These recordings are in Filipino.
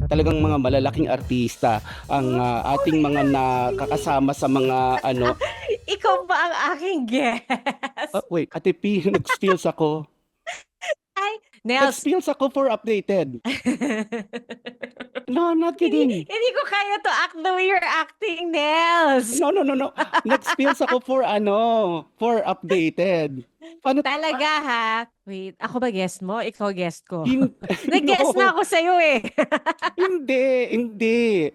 talagang mga malalaking artista ang ating mga nakakasama sa mga ano. Ikaw ba ang aking guest? Wait, Ate P, nag-spills ako. Ay, Nels. Nag-spills ako for updated. No, I'm not hindi, kidding. hindi ko kaya to act the way you're acting, Nels. No, no, no, no. Nag-spills ako for updated. Paano? Talaga ha? Wait, ako ba guest mo? Ikaw guest ko. Hin- Nag-guest na no, ako sa'yo eh. hindi.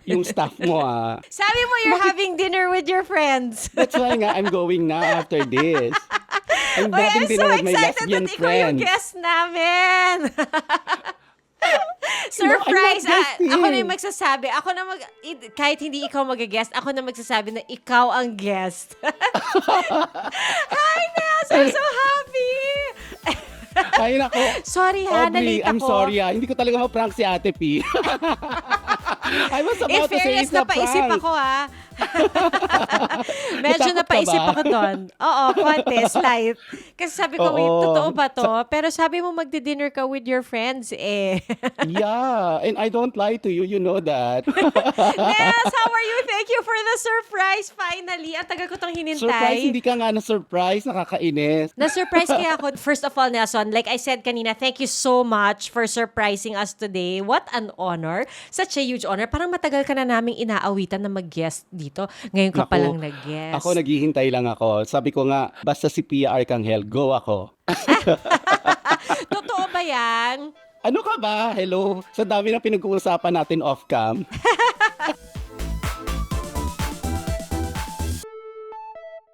Yung staff mo Sabi mo you're having dinner with your friends. That's why nga I'm going na after this. I'm Uy, having I'm so dinner with my excited lesbian that ikaw yung friends. guest namin. No, I'm Surprise! not guesting. Ako na yung magsasabi. Kahit hindi ikaw mag-guest, ako na magsasabi na ikaw ang guest. Hi, Nels! I'm so happy! Ay, nako. Sorry ha, Audrey, nalate I'm ako. sorry Hindi ko talaga ma-prank si Ate P. I was In about to say fairness, it's a napaisip prank. ako ha. Medyo Natakot ka napaisip ba? ako doon. Oo, konti, slight. Kasi sabi ko, wait, Oo. totoo ba to? Pero sabi mo magdi-dinner ka with your friends eh. Yeah, and I don't lie to you, you know that. Nels, how are you? Thank you for the surprise. Finally, ang tagal ko tong hinintay. Surprise, hindi ka nga na-surprise, nakakainis. Na-surprise kaya ako. First of all, Nelson, like I said kanina, thank you so much for surprising us today. What an honor. Such a huge honor. Parang matagal ka na naming inaawitan na mag-guest dito. Ngayon ka Naku, palang nag-guest. Ako naghihintay lang ako. Sabi ko nga, basta si Pia Arcangel, go ako. Totoo ba yan? Ano ka ba? Hello? Sa dami na pinag-uusapan natin off-cam.